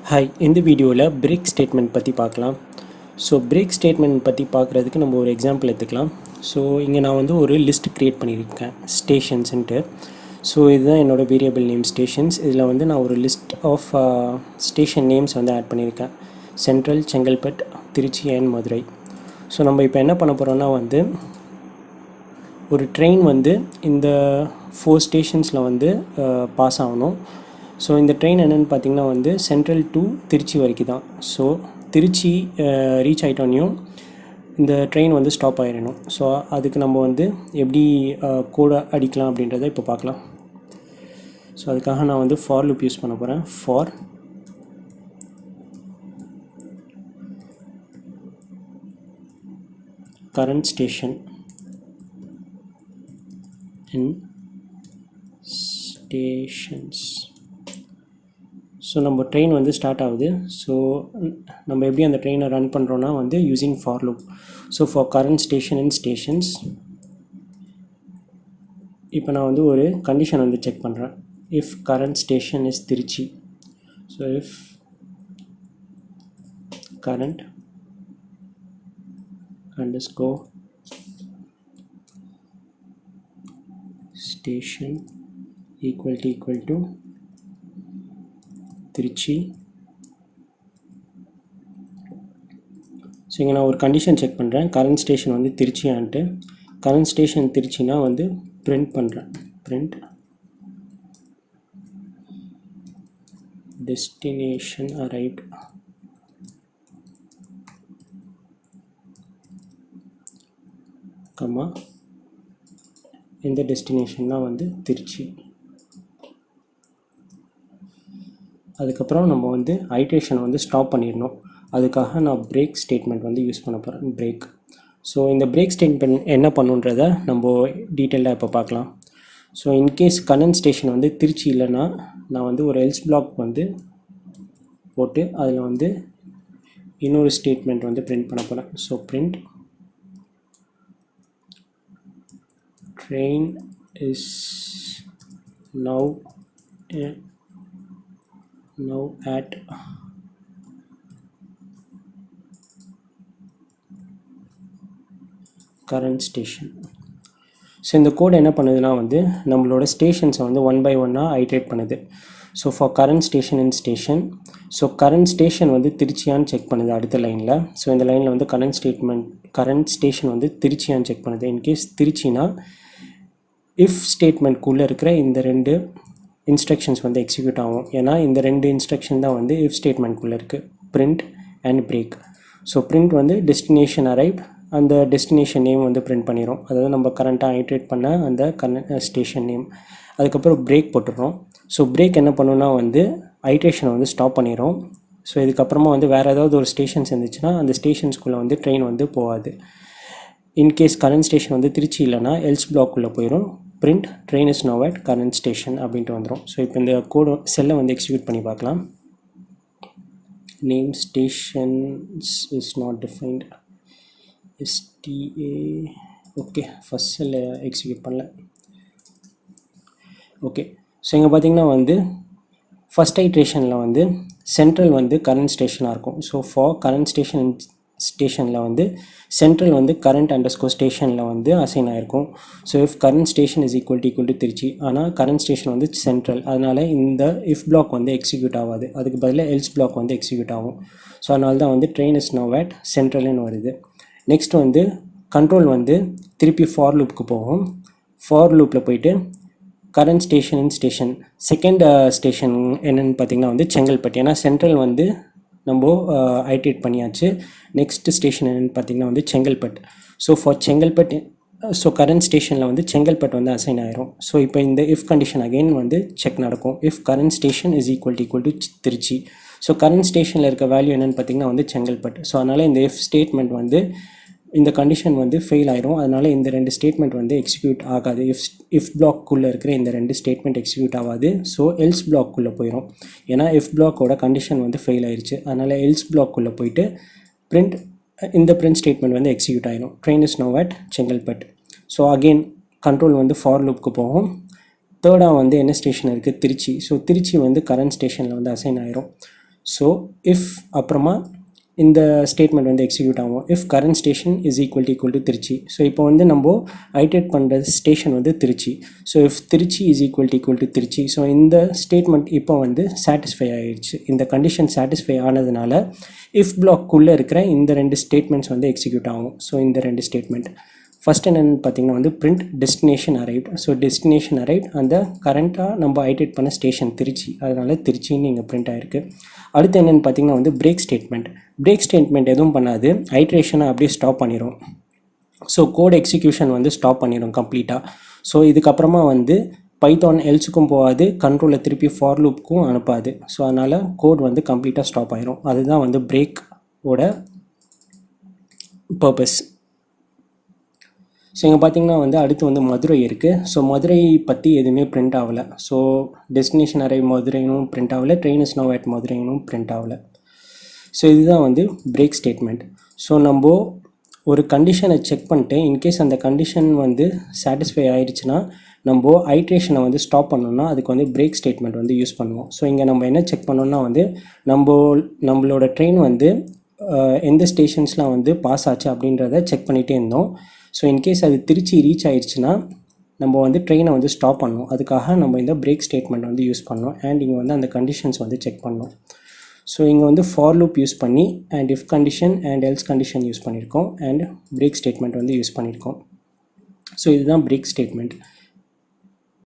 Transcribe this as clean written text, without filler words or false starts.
Hi, இந்த வீடியோவில் break statement பற்றி பார்க்கலாம். ஸோ பிரேக் ஸ்டேட்மெண்ட் பற்றி பார்க்குறதுக்கு நம்ம ஒரு எக்ஸாம்பிள் எடுத்துக்கலாம். ஸோ இங்கே நான் வந்து ஒரு லிஸ்ட் க்ரியேட் பண்ணியிருக்கேன் ஸ்டேஷன்ஸுன்ட்டு. ஸோ இதுதான் என்னோடய வேரியபிள் நேம் ஸ்டேஷன்ஸ். இதில் வந்து நான் ஒரு லிஸ்ட் ஆஃப் ஸ்டேஷன் நேம்ஸ் வந்து ஆட் பண்ணியிருக்கேன். Central, Chengalpattu, Trichy and Madurai. So நம்ம இப்போ என்ன பண்ண போகிறோன்னா வந்து ஒரு ட்ரெயின் வந்து இந்த 4 ஸ்டேஷன்ஸில் வந்து பாஸ் ஆகணும். ஸோ இந்த ட்ரெயின் என்னென்னு பார்த்திங்கன்னா வந்து சென்ட்ரல் டு திருச்சி வரைக்கும் தான். ஸோ திருச்சி ரீச் ஆகிட்டோன்னையும் இந்த ட்ரெயின் வந்து ஸ்டாப் ஆகிடணும். ஸோ அதுக்கு நம்ம வந்து எப்படி கோடை அடிக்கலாம் அப்படின்றத இப்போ பார்க்கலாம். ஸோ அதுக்காக நான் வந்து ஃபார் லூப் யூஸ் பண்ண போகிறேன். For current station in stations. So நம்ம ட்ரெயின் வந்து ஸ்டார்ட் ஆகுது. ஸோ நம்ம எப்படி அந்த ட்ரெயினை ரன் பண்ணுறோன்னா வந்து using for loop. So for current station in stations. இப்போ நான் வந்து ஒரு கண்டிஷன் வந்து செக் பண்ணுறேன். If current station is Trichy, so if current underscore station equal to Trichy. So இங்கே நான் ஒரு கண்டிஷன் செக் பண்ணுறேன். கரண்ட் ஸ்டேஷன் வந்து திருச்சியான்ட்டு. கரண்ட் ஸ்டேஷன் திருச்சினா வந்து பிரிண்ட் பண்ணுறேன். பிரிண்ட் டெஸ்டினேஷன் அரைவ்ட் கம்மா இந்த டெஸ்டினேஷன்னா வந்து திருச்சி. அதுக்கப்புறம் நம்ம வந்து ஐட்ரேஷன் வந்து ஸ்டாப் பண்ணிடணும். அதுக்காக நான் பிரேக் ஸ்டேட்மெண்ட் வந்து யூஸ் பண்ண போகிறேன். பிரேக். ஸோ இந்த பிரேக் ஸ்டேட்மெண்ட் என்ன பண்ணுன்றதை நம்ம டீட்டெயிலாக இப்போ பார்க்கலாம். ஸோ இன்கேஸ் கரண்ட் ஸ்டேஷன் வந்து திருச்சி இல்லைன்னா நான் வந்து ஒரு எல்ஸ் பிளாக் வந்து போட்டு அதில் வந்து இன்னொரு ஸ்டேட்மெண்ட் வந்து பிரிண்ட் பண்ண போகிறேன். So print train is now at current station. So இந்த கோட் என்ன பண்ணுதுன்னா வந்து நம்மளோட ஸ்டேஷன்ஸை வந்து 1 by 1 ஐட்ரேட் பண்ணுது. So for current station in station. So current station வந்து திருச்சியான்னு செக் பண்ணுது அடுத்த லைனில். ஸோ இந்த லைனில் வந்து கரண்ட் ஸ்டேஷன் வந்து திருச்சியான்னு செக் பண்ணுது. இன்கேஸ் திருச்சினா இஃப் ஸ்டேட்மெண்ட்குள்ளே இருக்கிற இந்த 2 இன்ஸ்ட்ரக்ஷன்ஸ் வந்து எக்ஸிக்யூட் ஆகும். ஏன்னா இந்த 2 இன்ஸ்ட்ரக்ஷன் தான் வந்து இஃப் ஸ்டேட்மெண்ட்குள்ளே இருக்குது, print and break. So print வந்து டெஸ்டினேஷன் அரைவ், அந்த டெஸ்டினேஷன் நேம் வந்து பிரிண்ட் பண்ணிடும். அதாவது நம்ம கரண்ட்டாக ஐட்ரேட் பண்ண அந்த ஸ்டேஷன் நேம். அதுக்கப்புறம் பிரேக் போட்டுடுறோம். ஸோ பிரேக் என்ன பண்ணுன்னா வந்து ஐட்ரேஷனை வந்து ஸ்டாப் பண்ணிடும். ஸோ இதுக்கப்புறமா வந்து வேறு ஏதாவது ஒரு ஸ்டேஷன்ஸ் இருந்துச்சுன்னா அந்த ஸ்டேஷன்ஸ்குள்ளே வந்து ட்ரெயின் வந்து போகாது. இன்கேஸ் கரண்ட் ஸ்டேஷன் வந்து திருச்சி இல்லைனா எல்ஸ் பிளாக்குள்ளே போயிடும். Print train is now at current station அப்படின்ட்டு வந்துடும். ஸோ இப்போ இந்த கோடு செல்லை வந்து எக்ஸிக்யூட் பண்ணி பார்க்கலாம். Name stations is not defined. STA. Okay, first செல்லை எக்ஸிக்யூட் பண்ணல. ஓகே, ஸோ இங்கே பார்த்தீங்கன்னா வந்து ஃபஸ்ட் ஐட்ரேஷனில் வந்து சென்ட்ரல் வந்து கரண்ட் ஸ்டேஷனாக இருக்கும். ஸோ ஃபார் கரண்ட் ஸ்டேஷனில் வந்து சென்ட்ரல் வந்து கரண்ட் அண்டர்ஸ்கோர் ஸ்டேஷனில் வந்து அசைன் ஆகிருக்கும். So if current station is equal to Trichy. ஆனால் கரண்ட் ஸ்டேஷன் வந்து சென்ட்ரல், அதனால் இந்த இஃப் பிளாக் வந்து எக்ஸிக்யூட் ஆகாது. அதுக்கு பதிலாக எல்ஸ் பிளாக் வந்து எக்ஸிக்யூட் ஆகும். ஸோ அதனால தான் வந்து ட்ரெயின் இஸ் நவ் அட் சென்ட்ரல்னு வருது. நெக்ஸ்ட் வந்து கண்ட்ரோல் வந்து திருப்பி ஃபார் லூப்புக்கு போகும். ஃபார் லூப்பில் போயிட்டு கரண்ட் ஸ்டேஷன் இன் ஸ்டேஷன். செகண்ட் ஸ்டேஷன் என்னென்னு பார்த்திங்கன்னா வந்து செங்கல்பட்டு. ஏன்னா சென்ட்ரல் வந்து நம்ம ஐட்ரேட் பண்ணியாச்சு. நெக்ஸ்ட் ஸ்டேஷன் என்னென்னு பார்த்திங்கன்னா வந்து Chengalpattu. So for Chengalpattu, so current ஸ்டேஷனில் வந்து செங்கல்பட்டு வந்து அசைன் ஆயிரும். ஸோ இப்போ இந்த இஃப் கண்டிஷன் அகெயின் வந்து செக் நடக்கும். If current station is equal to Trichy. So current ஸ்டேஷனில் இருக்க வேல்யூ என்னென்னு பார்த்திங்கன்னா வந்து செங்கல்பட்டு. ஸோ அதனால் இந்த இஃப் ஸ்டேட்மெண்ட் வந்து இந்த கண்டிஷன் வந்து ஃபெயில் ஆயிரும். அதனால் இந்த 2 ஸ்டேட்மெண்ட் வந்து எக்ஸிக்யூட் ஆகாது. இஃப் பிளாக்குள்ளே இருக்கிற இந்த 2 ஸ்டேட்மெண்ட் எக்ஸிக்யூட் ஆகாது. ஸோ எல்ஸ் பிளாக்குள்ளே போயிடும். ஏன்னா இஃப் பிளாக்கோட கண்டிஷன் வந்து ஃபெயில் ஆயிடுச்சு. அதனால் எல்ஸ் பிளாக்குள்ளே போயிட்டு பிரிண்ட் இந்த பிரிண்ட் ஸ்டேட்மெண்ட் வந்து எக்ஸிக்யூட் ஆகிடும். Train is now at Chengalpattu. So again control வந்து ஃபார் லூப்புக்கு போகும். தேர்டாக வந்து என்ன ஸ்டேஷன் இருக்குது, திருச்சி. ஸோ திருச்சி வந்து கரண்ட் ஸ்டேஷனில் வந்து அசைன் ஆயிரும். ஸோ இஃப் அப்புறமா இந்த ஸ்டேட்மெண்ட் வந்து எக்ஸிக்யூட் ஆகும். If current station is equal to Trichy. So இப்போ வந்து நம்ம ஐட்ரேட் பண்ணுற ஸ்டேஷன் வந்து Trichy. So if Trichy is equal to Trichy. So இந்த ஸ்டேட்மெண்ட் இப்போ வந்து சாட்டிஸ்ஃபை ஆகிடுச்சு. இந்த கண்டிஷன் சாட்டிஸ்ஃபை ஆனதுனால இஃப் பிளாக்குள்ளே இருக்கிற இந்த ரெண்டு ஸ்டேட்மெண்ட்ஸ் வந்து எக்ஸிக்யூட் ஆகும். ஸோ இந்த ரெண்டு ஸ்டேட்மெண்ட் ஃபஸ்ட் என்னென்னு பார்த்தீங்கன்னா வந்து print destination arrived. So destination arrived அந்த கரண்ட்டாக நம்ம ஐட்ரேட் பண்ண ஸ்டேஷன் திருச்சி, அதனால் திருச்சின்னு இங்கே பிரிண்ட் ஆகிருக்கு. அடுத்து என்னென்னு பார்த்தீங்கன்னா வந்து பிரேக் ஸ்டேட்மெண்ட். பிரேக் ஸ்டேட்மெண்ட் எதுவும் பண்ணாது, ஐட்ரேஷனை அப்படியே ஸ்டாப் பண்ணிடும். ஸோ கோட் எக்ஸிக்யூஷன் வந்து ஸ்டாப் பண்ணிடும் கம்ப்ளீட்டாக. ஸோ இதுக்கப்புறமா வந்து பைத்தான் எல்ஸுக்கும் போகாது, கண்ட்ரோலில் திருப்பி ஃபார் லூப்புக்கும் அனுப்பாது. ஸோ அதனால் கோட் வந்து கம்ப்ளீட்டாக ஸ்டாப் ஆயிரும். அதுதான் வந்து பிரேக்கோட பர்பஸ். ஸோ இங்கே பார்த்தீங்கன்னா வந்து அடுத்து வந்து மதுரை இருக்குது. ஸோ மதுரை பற்றி எதுவுமே பிரிண்ட் ஆகலை. ஸோ டெஸ்டினேஷன் அரைவ் மதுரைனும் பிரிண்ட் ஆகலை, ட்ரெயின் இஸ் நவ் அட் மதுரைனும் பிரிண்ட் ஆகலை. ஸோ இதுதான் வந்து பிரேக் ஸ்டேட்மெண்ட். ஸோ நம்ம ஒரு கண்டிஷனை செக் பண்ணிட்டு இன்கேஸ் அந்த கண்டிஷன் வந்து சாட்டிஸ்ஃபை ஆகிடுச்சுன்னா நம்ம ஐட்ரேஷனை வந்து ஸ்டாப் பண்ணோம்னா அதுக்கு வந்து பிரேக் ஸ்டேட்மெண்ட் வந்து யூஸ் பண்ணுவோம். ஸோ இங்கே நம்ம என்ன செக் பண்ணோம்னா வந்து நம்மளோட ட்ரெயின் வந்து எந்த ஸ்டேஷன்ஸ்லாம் வந்து பாஸ் ஆச்சு அப்படின்றத செக் பண்ணிகிட்டே இருந்தோம். ஸோ இன்கேஸ் அது திருச்சி ரீச் ஆயிடுச்சுன்னா நம்ம வந்து ட்ரெயினை வந்து ஸ்டாப் பண்ணணும். அதுக்காக நம்ம இந்த பிரேக் ஸ்டேட்மெண்ட் வந்து யூஸ் பண்ணோம். அண்ட் இங்கே வந்து அந்த கண்டிஷன்ஸ் வந்து செக் பண்ணோம். ஸோ இங்கே வந்து ஃபார் லூப் யூஸ் பண்ணி and if condition and else condition use பண்ணியிருக்கோம் அண்ட் பிரேக் ஸ்டேட்மெண்ட் வந்து யூஸ் பண்ணியிருக்கோம். ஸோ இதுதான் பிரேக் ஸ்டேட்மெண்ட்.